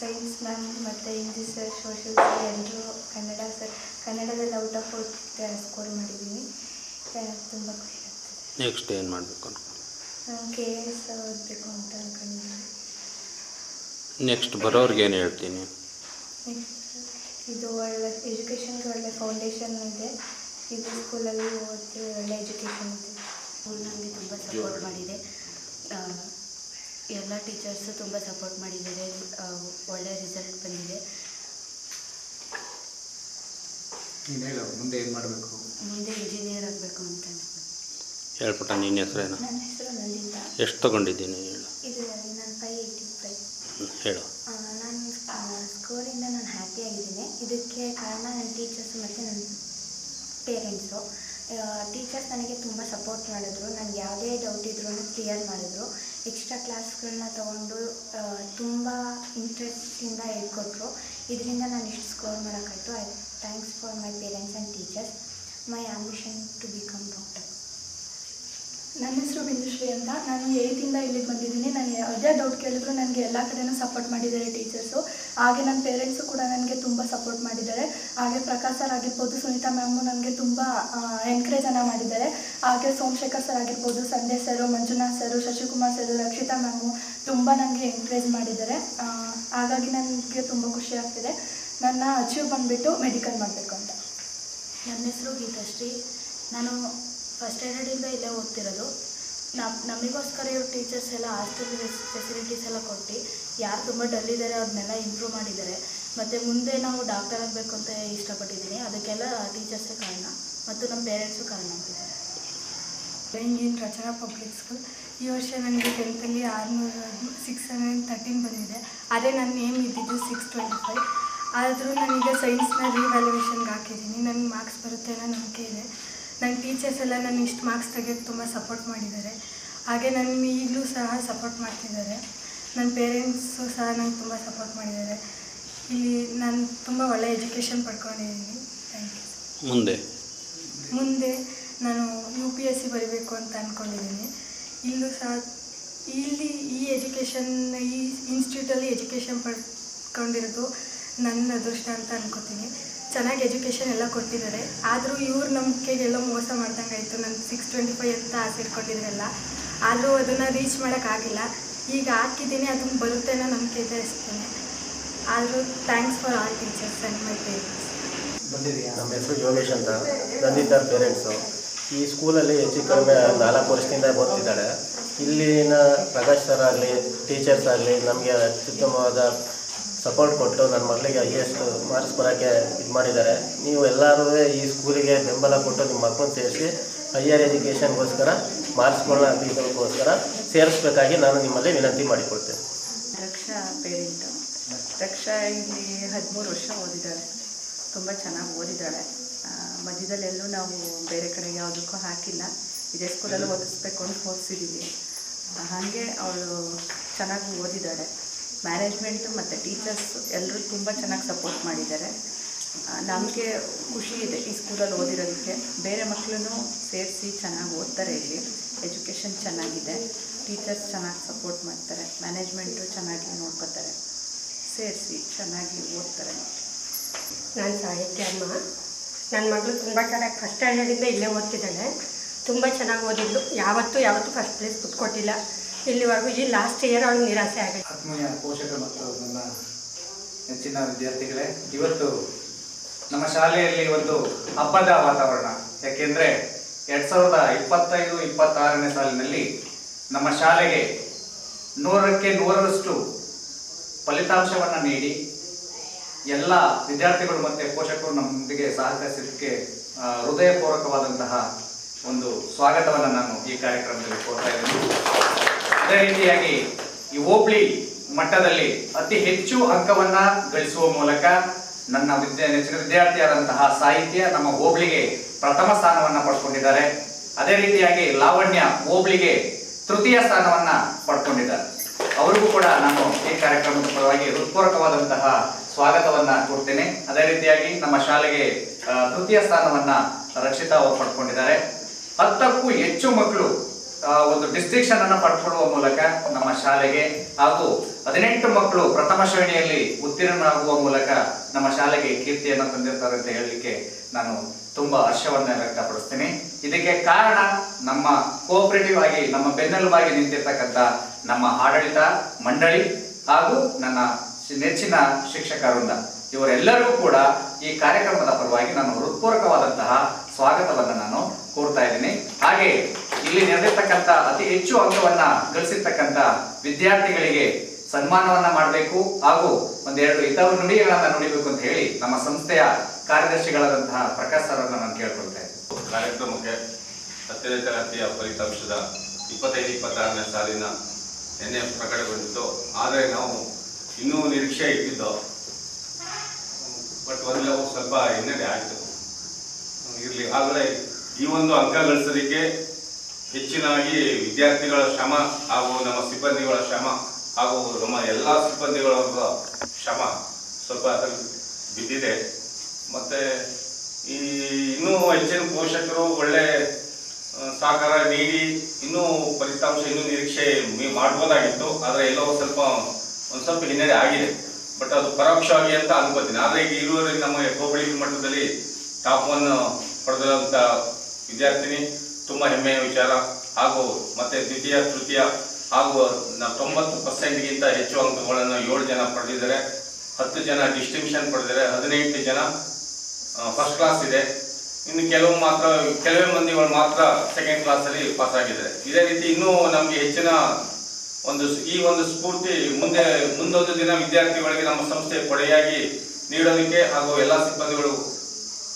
ಸೈನ್ಸ್ ಮ್ಯಾಮ್ ಮತ್ತು ಇಂಗ್ಲೀಷ್ ಸರ್, ಸೋಷಿಯಲ್ ಸರ್ ಎಲ್ಲರೂ ಕನ್ನಡ ಸರ್, ಕನ್ನಡದಲ್ಲಿ ಔಟ್ ಆಫ್ 4 ಸ್ಕೋರ್ ಮಾಡಿದ್ದೀನಿ. ತುಂಬ ಖುಷಿ ಆಗ್ತದೆ. ನೆಕ್ಸ್ಟ್ ಏನು ಮಾಡಬೇಕು ಅನ್ಕೊಂಡು? KS ಓದಬೇಕು ಅಂತ ಅಂದ್ಕೊಂಡಿದ್ದೀನಿ. ನೆಕ್ಸ್ಟ್ ಬರೋರ್ಗೆ ಏನು ಹೇಳ್ತೀನಿ? ಇದು ಒಳ್ಳೆ ಎಜುಕೇಷನ್ಗೆ ಒಳ್ಳೆ ಫೌಂಡೇಶನ್ ಇದೆ. ಇದು ಸ್ಕೂಲಲ್ಲಿ ಓದಿ ಒಳ್ಳೆ ಎಜುಕೇಷನ್ ಇದೆ. ಸ್ಕೂಲ್ ನನಗೆ ತುಂಬ ಸಪೋರ್ಟ್ ಮಾಡಿದೆ. ಎಲ್ಲ ಟೀಚರ್ಸು ತುಂಬ ಸಪೋರ್ಟ್ ಮಾಡಿದ್ದಾರೆ. ಒಳ್ಳೆ ರಿಸಲ್ಟ್ ಬಂದಿದೆ. ನೀನು ಹೇಳು, ಮುಂದೆ ಏನು ಮಾಡಬೇಕು? ಮುಂದೆ ಇಂಜಿನಿಯರ್ ಆಗಬೇಕು ಅಂತ. ಹೇಳ್ಬಿಟ್ಟ. ನಿನ್ನ ಹೆಸರೇನು? ನನ್ನ ಹೆಸರು ನಂದಿತಾ. ಎಷ್ಟು ತೊಗೊಂಡಿದ್ದೀನಿ ಹೇಳು? ಇದು ನಾನು 585. ಹೇಳು. ನಾನು ಸ್ಕೋರಿಂದ ನಾನು ಹ್ಯಾಪಿಯಾಗಿದ್ದೀನಿ. ಇದಕ್ಕೆ ಕಾರಣ ನನ್ನ ಟೀಚರ್ಸು ಮತ್ತು ನನ್ನ ಪೇರೆಂಟ್ಸು. ಟೀಚರ್ಸ್ ನನಗೆ ತುಂಬ ಸಪೋರ್ಟ್ ಮಾಡಿದ್ರು. ನನಗೆ ಯಾವುದೇ ಡೌಟ್ ಇದ್ರೂ ಕ್ಲಿಯರ್ ಮಾಡಿದ್ರು. ಎಕ್ಸ್ಟ್ರಾ ಕ್ಲಾಸ್ಗಳನ್ನ ತೊಗೊಂಡು ತುಂಬ ಇಂಟ್ರೆಸ್ಟಿಂದ ಹೇಳ್ಕೊಟ್ರು. ಇದರಿಂದ ನಾನು ಇಷ್ಟು ಸ್ಕೋರ್ ಮಾಡೋಕ್ಕಾಯ್ತು. Thanks for my parents and teachers. My ambition to become doctor. ನನ್ನ ಹೆಸರು ಬಿಂದುಶ್ರೀ ಅಂತ. ನಾನು 8th ಇಲ್ಲಿಗೆ ಬಂದಿದ್ದೀನಿ. ನಾನು ಯಾವುದೇ ಡೌಟ್ ಕೇಳಿದ್ರು ನನಗೆ ಎಲ್ಲ ಕಡೆಯೂ ಸಪೋರ್ಟ್ ಮಾಡಿದ್ದಾರೆ ಟೀಚರ್ಸು. ಹಾಗೆ ನನ್ನ ಪೇರೆಂಟ್ಸು ಕೂಡ ನನಗೆ ತುಂಬ ಸಪೋರ್ಟ್ ಮಾಡಿದ್ದಾರೆ. ಹಾಗೆ ಪ್ರಕಾಶ್ ಸರ್ ಆಗಿರ್ಬೋದು, ಸುನೀತಾ ಮ್ಯಾಮು ನನಗೆ ತುಂಬ ಎನ್ಕರೇಜನ್ನು ಮಾಡಿದ್ದಾರೆ. ಹಾಗೆ ಸೋಮಶೇಖರ್ ಸರ್ ಆಗಿರ್ಬೋದು, ಸಂದೇಶ್ ಸರು, ಮಂಜುನಾಥ್ ಸರು, ಶಶಿಕುಮಾರ್ ಸರು, ರಕ್ಷಿತಾ ಮ್ಯಾಮು ತುಂಬ ನನಗೆ ಎನ್ಕರೇಜ್ ಮಾಡಿದ್ದಾರೆ. ಹಾಗಾಗಿ ನನಗೆ ತುಂಬ ಖುಷಿ ಆಗ್ತಿದೆ. ನನ್ನ ಅಚೀವ್ ಬಂದುಬಿಟ್ಟು ಮೆಡಿಕಲ್ ಮಾಡಬೇಕು ಅಂತ. ನನ್ನ ಹೆಸರು ಗೀತಾಶ್ರೀ. ನಾನು ಫಸ್ಟ್ ಸ್ಟ್ಯಾಂಡರ್ಡಿಂದ ಇಲ್ಲೇ ಓದ್ತಿರೋದು. ನಮಗೋಸ್ಕರ ಇವ್ರು ಟೀಚರ್ಸ್ ಎಲ್ಲ ಹಾಸ್ಟೆಲ್ ಫೆಸಿಲಿಟೀಸ್ ಎಲ್ಲ ಕೊಟ್ಟು ಯಾರು ತುಂಬ ಡಲ್ ಇದ್ದಾರೆ ಅವ್ರನ್ನೆಲ್ಲ ಇಂಪ್ರೂವ್ ಮಾಡಿದ್ದಾರೆ. ಮತ್ತು ಮುಂದೆ ನಾವು ಡಾಕ್ಟರ್ ಆಗಬೇಕು ಅಂತ ಇಷ್ಟಪಟ್ಟಿದ್ದೀನಿ. ಅದಕ್ಕೆಲ್ಲ ಟೀಚರ್ಸೇ ಕಾರಣ ಮತ್ತು ನಮ್ಮ ಪೇರೆಂಟ್ಸು ಕಾರಣ ಅಂತಿದ್ದಾರೆ. ಇಂಜಿನ್ ರಚನಾ ಪಬ್ಲಿಕ್ ಸ್ಕೂಲ್. ಈ ವರ್ಷ ನನಗೆ 10th 613 ಬಂದಿದೆ. ಅದೇ ನನ್ನ ನೇಮ್ ಇದ್ದಿದ್ದು 625. ಆದರೂ ನನಗೆ ಸೈನ್ಸ್ನ ರಿವ್ಯಾಲ್ಯೂಯೇಷನ್ಗೆ ಹಾಕಿದ್ದೀನಿ. ನನಗೆ ಮಾರ್ಕ್ಸ್ ಬರುತ್ತೆ ಅನ್ನೋ ನಂಬಿಕೆ ಇದೆ. ನನ್ನ ಟೀಚರ್ಸ್ ಎಲ್ಲ ನಾನು ಇಷ್ಟು ಮಾರ್ಕ್ಸ್ ತೆಗೆಯೋಕ್ಕೆ ತುಂಬ ಸಪೋರ್ಟ್ ಮಾಡಿದ್ದಾರೆ. ಹಾಗೆ ನನ್ನ ಈಗಲೂ ಸಹ ಸಪೋರ್ಟ್ ಮಾಡ್ತಿದ್ದಾರೆ. ನನ್ನ ಪೇರೆಂಟ್ಸು ಸಹ ನನಗೆ ತುಂಬ ಸಪೋರ್ಟ್ ಮಾಡಿದ್ದಾರೆ. ಇಲ್ಲಿ ನಾನು ತುಂಬ ಒಳ್ಳೆ ಎಜುಕೇಷನ್ ಪಡ್ಕೊಂಡಿದ್ದೀನಿ. Thank you. ಮುಂದೆ ನಾನು UPSC ಬರೀಬೇಕು ಅಂತ ಅಂದ್ಕೊಂಡಿದ್ದೀನಿ. ಇಲ್ಲೂ ಸಹ ಈ ಎಜುಕೇಷನ್, ಈ ಇನ್ಸ್ಟಿಟ್ಯೂಟಲ್ಲಿ ಎಜುಕೇಷನ್ ಪಡ್ಕೊಂಡಿರೋದು ನನ್ನ ಅದೃಷ್ಟ ಅಂತ ಅನ್ಕೋತೀನಿ. ಚೆನ್ನಾಗಿ ಎಜುಕೇಷನ್ ಎಲ್ಲ ಕೊಟ್ಟಿದ್ದಾರೆ. ಆದರೂ ಇವ್ರ ನಂಬಿಕೆಗೆಲ್ಲ ಮೋಸ ಮಾಡ್ದಂಗೆ ಆಯಿತು. ನಾನು 625 ಅಂತ ಆಸೆ ಇಟ್ಕೊಂಡಿದ್ರಲ್ಲ, ಆದರೂ ಅದನ್ನು ರೀಚ್ ಮಾಡೋಕ್ಕಾಗಿಲ್ಲ. ಈಗ ಹಾಕಿದ್ದೀನಿ, ಅದನ್ನು ಬರುತ್ತೆ ಅನ್ನೋ ನಂಬಿಕೆ ಇದೆ ಅಷ್ಟೇ. ಆದರೂ thanks for all teachers and my parents. ನಮ್ಮ ಹೆಸರು ಯೋಗೇಶ್ ಅಂತ. ನಂದಿತಾರ್ ಪೇರೆಂಟ್ಸು. ಈ ಸ್ಕೂಲಲ್ಲಿ ಹೆಚ್ಚು ಕಡಿಮೆ 4 ವರ್ಷದಿಂದ ಓದ್ತಿದ್ದಾಳೆ. ಇಲ್ಲಿನ ಪ್ರಕಾಶ್ ಸರ್ ಆಗಲಿ, ಟೀಚರ್ಸ್ ಆಗಲಿ ನಮಗೆ ಅತ್ಯುತ್ತಮವಾದ ಸಪೋರ್ಟ್ ಕೊಟ್ಟು ನನ್ನ ಮಗಳಿಗೆ ಹೈಯೆಸ್ಟ್ ಮಾರ್ಕ್ಸ್ ಬರೋಕ್ಕೆ ಇದು ಮಾಡಿದ್ದಾರೆ. ನೀವು ಎಲ್ಲರೂ ಈ ಸ್ಕೂಲಿಗೆ ಬೆಂಬಲ ಕೊಟ್ಟು ನಿಮ್ಮ ಮಕ್ಕಳನ್ನ ಸೇರಿಸಿ ಹೈಯರ್ ಎಜುಕೇಷನ್ಗೋಸ್ಕರ ಮಾರ್ಕ್ಸ್ಗಳನ್ನ ಇದಕ್ಕೋಸ್ಕರ ಸೇರಿಸ್ಬೇಕಾಗಿ ನಾನು ನಿಮ್ಮಲ್ಲಿ ವಿನಂತಿ ಮಾಡಿಕೊಳ್ತೇನೆ. ರಕ್ಷಾ ಪೇರೆಂಟು. ರಕ್ಷಾ ಇಲ್ಲಿ 13 ವರ್ಷ ಓದಿದ್ದಾಳೆ. ತುಂಬ ಚೆನ್ನಾಗಿ ಓದಿದ್ದಾಳೆ. ಮಧ್ಯದಲ್ಲೆಲ್ಲೂ ನಾವು ಬೇರೆ ಕಡೆಗೆ ಯಾವುದಕ್ಕೂ ಹಾಕಿಲ್ಲ. ಇದೇ ಸ್ಕೂಲಲ್ಲಿ ಓದಿಸ್ಬೇಕು ಅಂತ ಓದಿಸಿದ್ದೀವಿ. ಹಾಗೆ ಅವಳು ಚೆನ್ನಾಗಿ ಓದಿದ್ದಾಳೆ. ಮ್ಯಾನೇಜ್ಮೆಂಟು ಮತ್ತು ಟೀಚರ್ಸ್ ಎಲ್ಲರೂ ತುಂಬ ಚೆನ್ನಾಗಿ ಸಪೋರ್ಟ್ ಮಾಡಿದ್ದಾರೆ. ನಮಗೆ ಖುಷಿ ಇದೆ ಈ ಸ್ಕೂಲಲ್ಲಿ ಓದಿರೋದಕ್ಕೆ. ಬೇರೆ ಮಕ್ಕಳನ್ನು ಸೇರಿಸಿ ಚೆನ್ನಾಗಿ ಓದ್ತಾರೆ. ಇಲ್ಲಿ ಎಜುಕೇಷನ್ ಚೆನ್ನಾಗಿದೆ. ಟೀಚರ್ಸ್ ಚೆನ್ನಾಗಿ ಸಪೋರ್ಟ್ ಮಾಡ್ತಾರೆ. ಮ್ಯಾನೇಜ್ಮೆಂಟು ಚೆನ್ನಾಗಿ ನೋಡ್ಕೋತಾರೆ. ಸೇರಿಸಿ ಚೆನ್ನಾಗಿ ಓದ್ತಾರೆ. ನಾನು ಸಾಹಿತ್ಯ ಅಮ್ಮ. ನನ್ನ ಮಗಳು ತುಂಬ ಚೆನ್ನಾಗಿ ಫಸ್ಟ್ ಸ್ಟ್ಯಾಂಡರ್ಡಿಂದ ಇಲ್ಲೇ ಓದ್ತಿದ್ದಾಳೆ. ತುಂಬ ಚೆನ್ನಾಗಿ ಓದಿದ್ಲು. ಯಾವತ್ತೂ ಫಸ್ಟ್ ಪ್ಲೇಸ್ ಕುತ್ಕೊಟ್ಟಿಲ್ಲ ಇಲ್ಲಿವರೆಗೂ. ಈ ಲಾಸ್ಟ್ ಇಯರ್ ಅವಳು ನಿರಾಸೆ ಆಗಿದೆ. ಆತ್ಮೀಯ ಪೋಷಕರು ಮತ್ತು ನನ್ನ ನೆಚ್ಚಿನ ವಿದ್ಯಾರ್ಥಿಗಳೇ, ಇವತ್ತು ನಮ್ಮ ಶಾಲೆಯಲ್ಲಿ ಒಂದು ಹಬ್ಬದ ವಾತಾವರಣ. ಯಾಕೆಂದರೆ 2025-26ನೇ ಸಾಲಿನಲ್ಲಿ ನಮ್ಮ ಶಾಲೆಗೆ 100ಕ್ಕೆ 100ರಷ್ಟು ಫಲಿತಾಂಶವನ್ನು ನೀಡಿ ಎಲ್ಲ ವಿದ್ಯಾರ್ಥಿಗಳು ಮತ್ತು ಪೋಷಕರು ನಮ್ಮೊಂದಿಗೆ ಸಹಕರಿಸಿದ್ದಕ್ಕೆ ಹೃದಯಪೂರ್ವಕವಾದಂತಹ ಒಂದು ಸ್ವಾಗತವನ್ನು ನಾನು ಈ ಕಾರ್ಯಕ್ರಮದಲ್ಲಿ ಕೋರ್ತಾ ಇದ್ದೀನಿ. ಅದೇ ರೀತಿಯಾಗಿ ಈ ಹೋಬಳಿ ಮಟ್ಟದಲ್ಲಿ ಅತಿ ಹೆಚ್ಚು ಅಂಕವನ್ನು ಗಳಿಸುವ ಮೂಲಕ ನನ್ನ ನೆಚ್ಚಿನ ವಿದ್ಯಾರ್ಥಿಯಾದಂತಹ ಸಾಹಿತ್ಯ ನಮ್ಮ ಹೋಬಳಿಗೆ ಪ್ರಥಮ ಸ್ಥಾನವನ್ನು ಪಡ್ಕೊಂಡಿದ್ದಾರೆ. ಅದೇ ರೀತಿಯಾಗಿ ಲಾವಣ್ಯ ಹೋಬಳಿಗೆ ತೃತೀಯ ಸ್ಥಾನವನ್ನು ಪಡ್ಕೊಂಡಿದ್ದಾರೆ. ಅವರಿಗೂ ಕೂಡ ನಾನು ಈ ಕಾರ್ಯಕ್ರಮದ ಪರವಾಗಿ ಹೃತ್ಪೂರ್ವಕವಾದಂತಹ ಸ್ವಾಗತವನ್ನು ಕೊಡ್ತೇನೆ. ಅದೇ ರೀತಿಯಾಗಿ ನಮ್ಮ ಶಾಲೆಗೆ ತೃತೀಯ ಸ್ಥಾನವನ್ನು ರಕ್ಷಿತಾ ಅವರು ಪಡ್ಕೊಂಡಿದ್ದಾರೆ. 10ಕ್ಕೂ ಹೆಚ್ಚು ಮಕ್ಕಳು ಒಂದು ಡಿಸ್ಟಿಂಕ್ಷನ್ ಅನ್ನು ಪಡ್ಕೊಳ್ಳುವ ಮೂಲಕ ನಮ್ಮ ಶಾಲೆಗೆ ಹಾಗೂ 18 ಮಕ್ಕಳು ಪ್ರಥಮ ಶ್ರೇಣಿಯಲ್ಲಿ ಉತ್ತೀರ್ಣರಾಗುವ ಮೂಲಕ ನಮ್ಮ ಶಾಲೆಗೆ ಕೀರ್ತಿಯನ್ನು ತಂದಿರ್ತಾರೆ ಅಂತ ಹೇಳಲಿಕ್ಕೆ ನಾನು ತುಂಬಾ ಹರ್ಷವನ್ನ ವ್ಯಕ್ತಪಡಿಸ್ತೀನಿ. ಇದಕ್ಕೆ ಕಾರಣ ನಮ್ಮ ಕೋಆಪರೇಟಿವ್ ಆಗಿ ನಮ್ಮ ಬೆನ್ನೆಲುಬಾಗಿ ನಿಂತಿರ್ತಕ್ಕಂಥ ನಮ್ಮ ಆಡಳಿತ ಮಂಡಳಿ ಹಾಗೂ ನನ್ನ ನೆಚ್ಚಿನ ಶಿಕ್ಷಕ ವೃಂದ, ಇವರೆಲ್ಲರಿಗೂ ಕೂಡ ಈ ಕಾರ್ಯಕ್ರಮದ ಪರವಾಗಿ ನಾನು ಹೃತ್ಪೂರ್ವಕವಾದಂತಹ ಸ್ವಾಗತವನ್ನು ನಾನು ಕೋರ್ತಾ ಇದ್ದೀನಿ. ಹಾಗೆ ಇಲ್ಲಿ ನಡೆದಿರ್ತಕ್ಕಂಥ ಅತಿ ಹೆಚ್ಚು ಅಂಕವನ್ನ ಗಳಿಸಿರ್ತಕ್ಕಂಥ ವಿದ್ಯಾರ್ಥಿಗಳಿಗೆ ಸನ್ಮಾನವನ್ನ ಮಾಡಬೇಕು ಹಾಗೂ ಒಂದೆರಡು ಹಿತವು ನುಡಿಗಳನ್ನ ನುಡಿಬೇಕು ಅಂತ ಹೇಳಿ ನಮ್ಮ ಸಂಸ್ಥೆಯ ಕಾರ್ಯದರ್ಶಿಗಳಾದಂತಹ ಪ್ರಕಾಶ್ ಸರ್ ಅವರನ್ನ ನಾನು ಕೇಳ್ಕೊಳ್ತಾ ಇದ್ದೀನಿ. ಕಾರ್ಯಕ್ರಮಕ್ಕೆ 10ನೇ ತರಗತಿಯ ಫಲಿತಾಂಶದ 25-26ನೇ ಸಾಲಿನ ನಿನ್ನೆ ಪ್ರಕಟಗೊಂಡಿತ್ತು. ಆದರೆ ನಾವು ಇನ್ನೂ ನಿರೀಕ್ಷೆ ಇಟ್ಟಿದ್ದು, ಬಟ್ ಒಂದು ಸ್ವಲ್ಪ ಹಿನ್ನಡೆ ಆಯಿತು. ಇರಲಿ, ಆದರೆ ಈ ಒಂದು ಅಂಕ ಗಳಿಸೋದಕ್ಕೆ ಹೆಚ್ಚಿನಾಗಿ ವಿದ್ಯಾರ್ಥಿಗಳ ಶ್ರಮ ಹಾಗೂ ನಮ್ಮ ಸಿಬ್ಬಂದಿಗಳ ಶ್ರಮ ಹಾಗೂ ನಮ್ಮ ಎಲ್ಲ ಸಿಬ್ಬಂದಿಗಳ ಶ್ರಮ ಸ್ವಲ್ಪ ಅದರಲ್ಲಿ ಬಿದ್ದಿದೆ. ಮತ್ತು ಈ ಇನ್ನೂ ಹೆಚ್ಚಿನ ಪೋಷಕರು ಒಳ್ಳೆ ಸಹಕಾರ ನೀಡಿ ಇನ್ನೂ ಫಲಿತಾಂಶ ಇನ್ನೂ ನಿರೀಕ್ಷೆ ಮಾಡ್ಬೋದಾಗಿತ್ತು. ಆದರೆ ಎಲ್ಲೋ ಒಂದು ಸ್ವಲ್ಪ ಹಿನ್ನಡೆ ಆಗಿದೆ. ಬಟ್ ಅದು ಪರೋಕ್ಷವಾಗಿ ಅಂತ ಅನ್ಕೋತೀನಿ. ಆದರೆ ಈಗ ಇರುವವರೆಗೆ ನಮ್ಮ ಹೋಬಳಿ ಮಟ್ಟದಲ್ಲಿ ಟಾಪ್ 1 ಪಡೆದಂಥ ವಿದ್ಯಾರ್ಥಿನಿ ತುಂಬ ಹೆಮ್ಮೆಯ ವಿಚಾರ. ಹಾಗೂ ಮತ್ತೆ ದ್ವಿತೀಯ ತೃತೀಯ ಹಾಗೂ 90%ಗಿಂತ ಹೆಚ್ಚು ಅಂಕಗಳನ್ನು 7 ಜನ ಪಡೆದಿದ್ದಾರೆ, 10 ಜನ ಡಿಸ್ಟಿಂಕ್ಷನ್ ಪಡೆದಿದ್ದಾರೆ, 18 ಜನ ಫಸ್ಟ್ ಕ್ಲಾಸ್ ಇದೆ. ಇನ್ನು ಕೆಲವೇ ಮಂದಿಗಳು ಮಾತ್ರ ಸೆಕೆಂಡ್ ಕ್ಲಾಸಲ್ಲಿ ಪಾಸ್ ಆಗಿದ್ದಾರೆ. ಇದೇ ರೀತಿ ಇನ್ನೂ ನಮಗೆ ಹೆಚ್ಚಿನ ಈ ಒಂದು ಸ್ಫೂರ್ತಿ ಮುಂದೊಂದು ದಿನ ವಿದ್ಯಾರ್ಥಿಗಳಿಗೆ ನಮ್ಮ ಸಂಸ್ಥೆ ಕೊಡೆಯಾಗಿ ನೀಡೋದಕ್ಕೆ ಹಾಗೂ ಎಲ್ಲ ಸಿಬ್ಬಂದಿಗಳು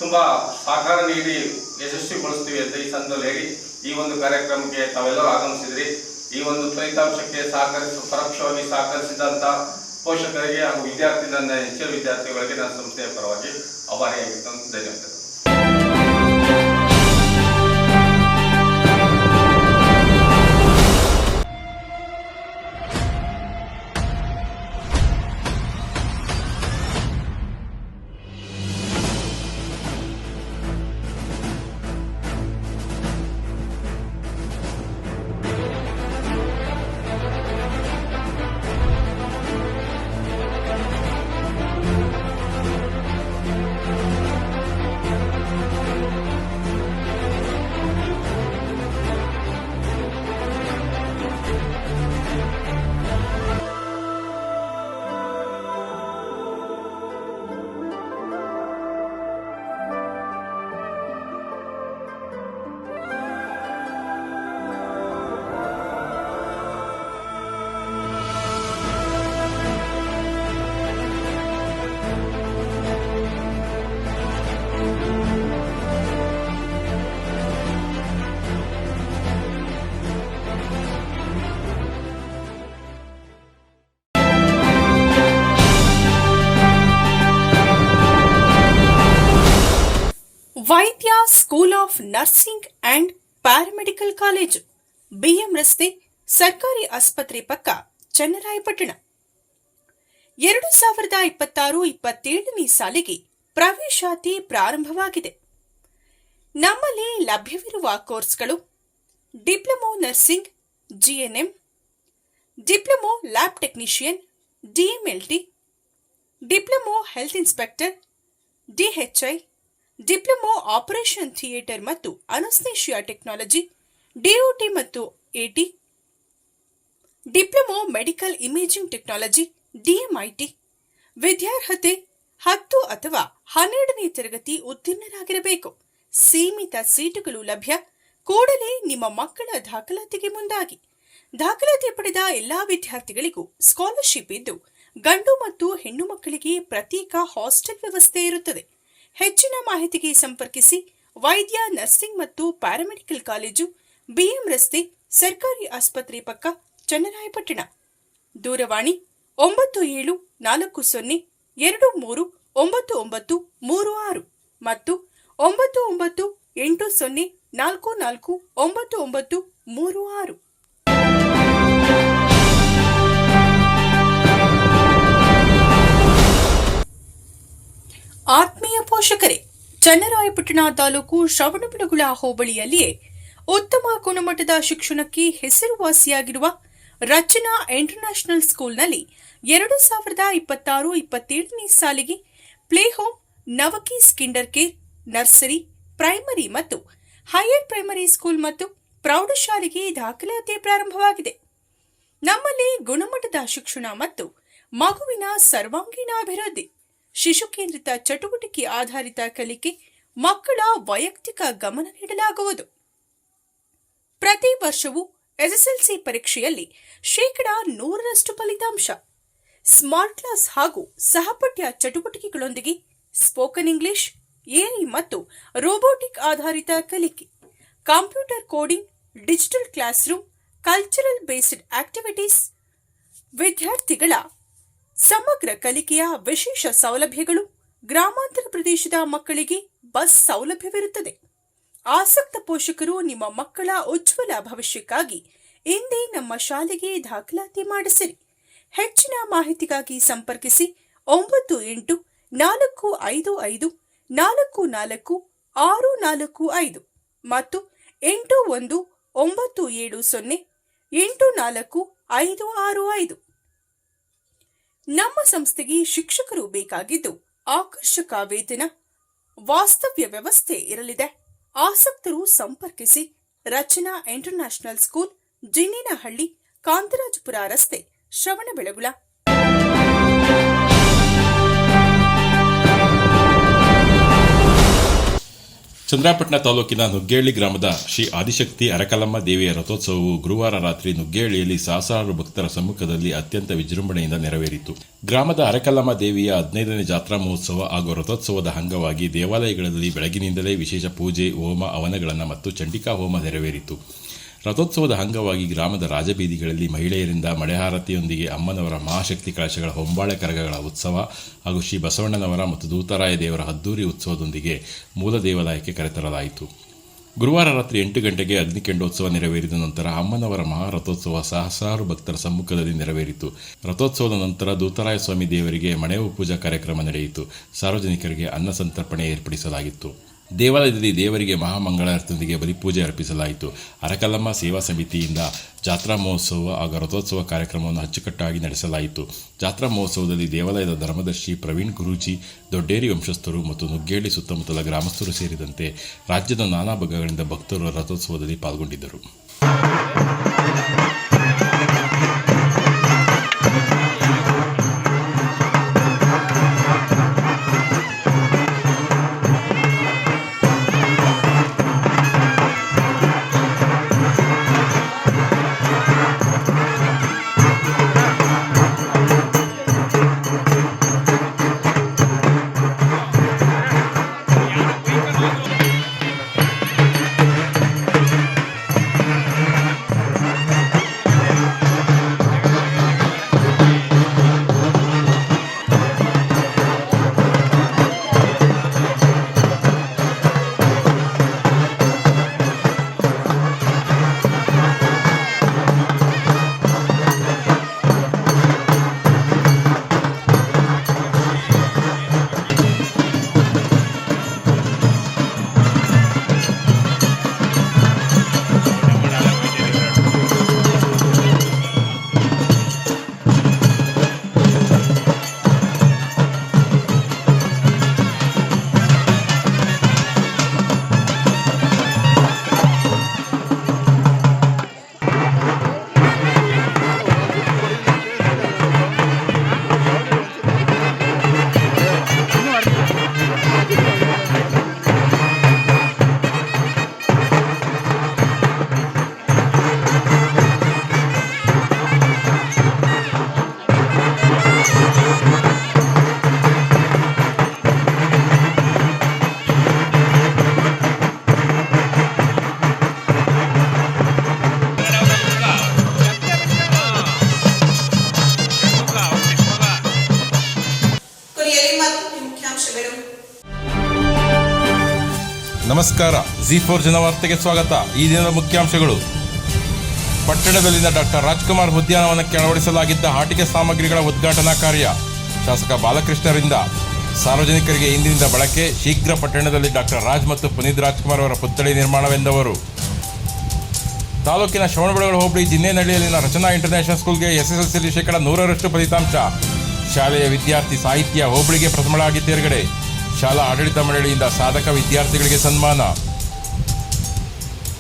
ತುಂಬಾ ಸಹಕಾರ ನೀಡಿ ಯಶಸ್ವಿಗೊಳಿಸ್ತೀವಿ ಅಂತ ಈ ಸಂದರ್ಭದಲ್ಲಿ ಹೇಳಿ, ಈ ಒಂದು ಕಾರ್ಯಕ್ರಮಕ್ಕೆ ತಾವೆಲ್ಲರೂ ಆಗಮಿಸಿದ್ರಿ. ಈ ಒಂದು ಫಲಿತಾಂಶಕ್ಕೆ ಪರೋಕ್ಷವಾಗಿ ಸಹಕರಿಸಿದಂತ ಪೋಷಕರಿಗೆ ಹಾಗೂ ನನ್ನ ಹೆಚ್ಚಿನ ವಿದ್ಯಾರ್ಥಿಗಳಿಗೆ ನನ್ನ ಸಂಸ್ಥೆಯ ಪರವಾಗಿ ಆಭಾರಿಯಾಗಿದ್ದು ಧನ್ಯವಾದಗಳು. Vaidya school of nursing and paramedical college, BM ರಸ್ತೆ, ಸರ್ಕಾರಿ ಆಸ್ಪತ್ರೆ ಪಕ್ಕ, ಚನ್ನರಾಯಪಟ್ಟಣ. 2026-27ನೇ ಸಾಲಿಗೆ ಪ್ರವೇಶಾತಿ ಪ್ರಾರಂಭವಾಗಿದೆ. ನಮ್ಮಲ್ಲಿ ಲಭ್ಯವಿರುವ ಕೋರ್ಸ್ಗಳು: diploma nursing, GNM, diploma lab technician, DMLT, diploma health inspector, DHI, diploma operation theatre ಮತ್ತು ಅನಸ್ತೇಷಿಯಾ ಟೆಕ್ನಾಲಜಿ, ಡಿಒಟಿ ಮತ್ತು AT, diploma medical imaging technology, DMIT. ವಿದ್ಯಾರ್ಹತೆ 10 ಅಥವಾ 12ನೇ ತರಗತಿ ಉತ್ತೀರ್ಣರಾಗಿರಬೇಕು. ಸೀಮಿತ ಸೀಟುಗಳು ಲಭ್ಯ. ಕೂಡಲೇ ನಿಮ್ಮ ಮಕ್ಕಳ ದಾಖಲಾತಿಗೆ ಮುಂದಾಗಿ. ದಾಖಲಾತಿ ಪಡೆದ ಎಲ್ಲಾ ವಿದ್ಯಾರ್ಥಿಗಳಿಗೂ ಸ್ಕಾಲರ್ಶಿಪ್ ಇದ್ದು, ಗಂಡು ಮತ್ತು ಹೆಣ್ಣು ಮಕ್ಕಳಿಗೆ ಪ್ರತ್ಯೇಕ ಹಾಸ್ಟೆಲ್ ವ್ಯವಸ್ಥೆ ಇರುತ್ತದೆ. ಹೆಚ್ಚಿನ ಮಾಹಿತಿಗೆ ಸಂಪರ್ಕಿಸಿ. ವೈದ್ಯ ನರ್ಸಿಂಗ್ ಮತ್ತು ಪ್ಯಾರಾಮೆಡಿಕಲ್ ಕಾಲೇಜು, ಬಿಎಂ ರಸ್ತೆ, ಸರ್ಕಾರಿ ಆಸ್ಪತ್ರೆ ಪಕ್ಕ, ಚನ್ನರಾಯಪಟ್ಟಣ. ದೂರವಾಣಿ 9740239936 ಮತ್ತು 9980449936. ಆತ್ಮೀಯ ಪೋಷಕರೇ, ಚನ್ನರಾಯಪಟ್ಟಣ ತಾಲೂಕು ಶ್ರವಣಬೆಳಗೊಳ ಹೋಬಳಿಯಲ್ಲಿಯೇ ಉತ್ತಮ ಗುಣಮಟ್ಟದ ಶಿಕ್ಷಣಕ್ಕೆ ಹೆಸರುವಾಸಿಯಾಗಿರುವ ರಚನಾ ಇಂಟರ್ನ್ಯಾಷನಲ್ ಸ್ಕೂಲ್ನಲ್ಲಿ 2026-27ನೇ ಸಾಲಿಗೆ ಪ್ಲೇ ಹೋಮ್, ನವಕೀಸ್ ಕಿಂಡರ್ ಕೇರ್, ನರ್ಸರಿ, ಪ್ರೈಮರಿ ಮತ್ತು ಹೈಯರ್ ಪ್ರೈಮರಿ ಸ್ಕೂಲ್ ಮತ್ತು ಪ್ರೌಢಶಾಲೆಗೆ ದಾಖಲಾತಿ ಪ್ರಾರಂಭವಾಗಿದೆ. ನಮ್ಮಲ್ಲಿ ಗುಣಮಟ್ಟದ ಶಿಕ್ಷಣ ಮತ್ತು ಮಗುವಿನ ಸರ್ವಾಂಗೀಣ ಅಭಿವೃದ್ಧಿ, ಶಿಶು ಕೇಂದ್ರಿತ ಚಟುವಟಿಕೆ ಆಧಾರಿತ ಕಲಿಕೆ, ಮಕ್ಕಳ ವೈಯಕ್ತಿಕ ಗಮನ ನೀಡಲಾಗುವುದು. ಪ್ರತಿ ವರ್ಷವೂ ಎಸ್ಎಸ್ಎಲ್ಸಿ ಪರೀಕ್ಷೆಯಲ್ಲಿ 100% ಫಲಿತಾಂಶ, ಸ್ಮಾರ್ಟ್ ಕ್ಲಾಸ್ ಹಾಗೂ ಸಹಪಠ್ಯ ಚಟುವಟಿಕೆಗಳೊಂದಿಗೆ ಸ್ಪೋಕನ್ ಇಂಗ್ಲಿಷ್, ಎಐ ಮತ್ತು ರೋಬೋಟಿಕ್ ಆಧಾರಿತ ಕಲಿಕೆ, computer coding, digital class room, cultural based activities, ವಿದ್ಯಾರ್ಥಿಗಳ ಸಮಗ್ರ ಕಲಿಕೆಯ ವಿಶೇಷ ಸೌಲಭ್ಯಗಳು, ಗ್ರಾಮಾಂತರ ಪ್ರದೇಶದ ಮಕ್ಕಳಿಗೆ ಬಸ್ ಸೌಲಭ್ಯವಿರುತ್ತದೆ. ಆಸಕ್ತ ಪೋಷಕರು ನಿಮ್ಮ ಮಕ್ಕಳ ಉಜ್ವಲ ಭವಿಷ್ಯಕ್ಕಾಗಿ ಇಂದೇ ನಮ್ಮ ಶಾಲೆಗೆ ದಾಖಲಾತಿ ಮಾಡಿಸಿರಿ. ಹೆಚ್ಚಿನ ಮಾಹಿತಿಗಾಗಿ ಸಂಪರ್ಕಿಸಿ 9845544645 ಮತ್ತು 8197084565. ನಮ್ಮ ಸಂಸ್ಥೆಗೆ ಶಿಕ್ಷಕರು ಬೇಕಾಗಿದ್ದು ಆಕರ್ಷಕ ವೇತನ, ವಾಸ್ತವ್ಯ ವ್ಯವಸ್ಥೆ ಇರಲಿದೆ. ಆಸಕ್ತರು ಸಂಪರ್ಕಿಸಿ. ರಚನಾ ಇಂಟರ್ನ್ಯಾಷನಲ್ ಸ್ಕೂಲ್, ಜಿನ್ನೇನಹಳ್ಳಿ, ಕಾಂತರಾಜಪುರ ರಸ್ತೆ, ಶ್ರವಣಬೆಳಗೊಳ. ಚಂದ್ರಾಪಟ್ಟಣ ತಾಲೂಕಿನ ನುಗ್ಗೇಹಳ್ಳಿ ಗ್ರಾಮದ ಶ್ರೀ ಆದಿಶಕ್ತಿ ಅರಕಲಮ್ಮ ದೇವಿಯ ರಥೋತ್ಸವವು ಗುರುವಾರ ರಾತ್ರಿ ನುಗ್ಗೇಹಳ್ಳಿಯಲ್ಲಿ ಸಹಸ್ರಾರು ಭಕ್ತರ ಸಮ್ಮುಖದಲ್ಲಿ ಅತ್ಯಂತ ವಿಜೃಂಭಣೆಯಿಂದ ನೆರವೇರಿತು. ಗ್ರಾಮದ ಅರಕಲಮ್ಮ ದೇವಿಯ 15ನೇ ಜಾತ್ರಾ ಮಹೋತ್ಸವ ಹಾಗೂ ರಥೋತ್ಸವದ ಅಂಗವಾಗಿ ದೇವಾಲಯಗಳಲ್ಲಿ ಬೆಳಗಿನಿಂದಲೇ ವಿಶೇಷ ಪೂಜೆ, ಹೋಮ, ಹವನಗಳನ್ನು ಮತ್ತು ಚಂಡಿಕಾ ಹೋಮ ನೆರವೇರಿತು. ರಥೋತ್ಸವದ ಅಂಗವಾಗಿ ಗ್ರಾಮದ ರಾಜಬೀದಿಗಳಲ್ಲಿ ಮಹಿಳೆಯರಿಂದ ಮಳೆಹಾರತಿಯೊಂದಿಗೆ ಅಮ್ಮನವರ ಮಹಾಶಕ್ತಿ ಕಳಶಗಳ ಹೊಂಬಾಳೆ ಕರಗಗಳ ಉತ್ಸವ ಹಾಗೂ ಶ್ರೀ ಬಸವಣ್ಣನವರ ಮತ್ತು ದೂತರಾಯ ದೇವರ ಅದ್ದೂರಿ ಉತ್ಸವದೊಂದಿಗೆ ಮೂಲ ದೇವಾಲಯಕ್ಕೆ ಕರೆತರಲಾಯಿತು. ಗುರುವಾರ ರಾತ್ರಿ 8 ಗಂಟೆಗೆ ಅಗ್ನಿಕೆಂಡೋತ್ಸವ ನೆರವೇರಿದ ನಂತರ ಅಮ್ಮನವರ ಮಹಾರಥೋತ್ಸವ ಸಹಸ್ರಾರು ಭಕ್ತರ ಸಮ್ಮುಖದಲ್ಲಿ ನೆರವೇರಿತು. ರಥೋತ್ಸವದ ನಂತರ ದೂತರಾಯ ಸ್ವಾಮಿ ದೇವರಿಗೆ ಮಣೆವು ಪೂಜಾ ಕಾರ್ಯಕ್ರಮ ನಡೆಯಿತು. ಸಾರ್ವಜನಿಕರಿಗೆ ಅನ್ನ ಸಂತರ್ಪಣೆ ಏರ್ಪಡಿಸಲಾಗಿತ್ತು. ದೇವಾಲಯದಲ್ಲಿ ದೇವರಿಗೆ ಮಹಾಮಂಗಳಾರತಿಯೊಂದಿಗೆ ಬಲಿಪೂಜೆ ಅರ್ಪಿಸಲಾಯಿತು. ಅರಕಲಮ್ಮ ಸೇವಾ ಸಮಿತಿಯಿಂದ ಜಾತ್ರಾ ಮಹೋತ್ಸವ ಹಾಗೂ ರಥೋತ್ಸವ ಕಾರ್ಯಕ್ರಮವನ್ನು ಅಚ್ಚುಕಟ್ಟಾಗಿ ನಡೆಸಲಾಯಿತು. ಜಾತ್ರಾ ಮಹೋತ್ಸವದಲ್ಲಿ ದೇವಾಲಯದ ಧರ್ಮದರ್ಶಿ ಪ್ರವೀಣ್ ಗುರೂಜಿ, ದೊಡ್ಡೇರಿ ವಂಶಸ್ಥರು ಮತ್ತು ನುಗ್ಗೇಹಳ್ಳಿ ಸುತ್ತಮುತ್ತಲ ಗ್ರಾಮಸ್ಥರು ಸೇರಿದಂತೆ ರಾಜ್ಯದ ನಾನಾ ಭಾಗಗಳಿಂದ ಭಕ್ತರು ರಥೋತ್ಸವದಲ್ಲಿ ಪಾಲ್ಗೊಂಡಿದ್ದರು. ನಮಸ್ಕಾರ, Z4 ಜನವಾರ್ತೆಗೆ ಸ್ವಾಗತ. ಈ ದಿನದ ಮುಖ್ಯಾಂಶಗಳು: ಪಟ್ಟಣದಲ್ಲಿನ ಡಾಕ್ಟರ್ ರಾಜ್ಕುಮಾರ್ ಉದ್ಯಾನವನಕ್ಕೆ ಅಳವಡಿಸಲಾಗಿದ್ದ ಆಟಿಕೆ ಸಾಮಗ್ರಿಗಳ ಉದ್ಘಾಟನಾ ಕಾರ್ಯ ಶಾಸಕ ಬಾಲಕೃಷ್ಣರಿಂದ. ಸಾರ್ವಜನಿಕರಿಗೆ ಇಂದಿನಿಂದ ಬಳಕೆ, ಶೀಘ್ರ ಪಟ್ಟಣದಲ್ಲಿ ಡಾಕ್ಟರ್ ರಾಜ್ ಮತ್ತು ಪುನೀತ್ ರಾಜ್ಕುಮಾರ್ ಅವರ ಪುತ್ಥಳಿ ನಿರ್ಮಾಣವೆಂದವರು. ತಾಲೂಕಿನ ಶ್ರವಣಬೆಳಗೊಳ ಹೋಬಳಿ ಜಿನ್ನೇನಹಳ್ಳಿಯಲ್ಲಿನ ರಚನಾ ಇಂಟರ್ನ್ಯಾಷನಲ್ ಸ್ಕೂಲ್ಗೆ SSLCಯಲ್ಲಿ 100% ಫಲಿತಾಂಶ. ಶಾಲೆಯ ವಿದ್ಯಾರ್ಥಿ ಸಾಹಿತ್ಯ ಹೋಬಳಿಗೆ ಪ್ರಥಮಳಾಗಿ ತೇರ್ಗಡೆ. ಶಾಲಾ ಆಡಳಿತ ಮಂಡಳಿಯಿಂದ ಸಾಧಕ ವಿದ್ಯಾರ್ಥಿಗಳಿಗೆ ಸನ್ಮಾನ.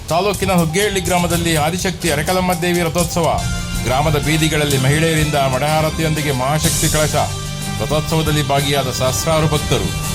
ತಾಲೂಕಿನ ಹುಗ್ಗೇಹಳ್ಳಿ ಗ್ರಾಮದಲ್ಲಿ ಆದಿಶಕ್ತಿ ಅರಕಲಮ್ಮ ದೇವಿ ರಥೋತ್ಸವ. ಗ್ರಾಮದ ಬೀದಿಗಳಲ್ಲಿ ಮಹಿಳೆಯರಿಂದ ಮಡಹಾರತಿಯೊಂದಿಗೆ ಮಹಾಶಕ್ತಿ ಕಳಶ. ರಥೋತ್ಸವದಲ್ಲಿ ಭಾಗಿಯಾದ ಸಹಸ್ರಾರು ಭಕ್ತರು.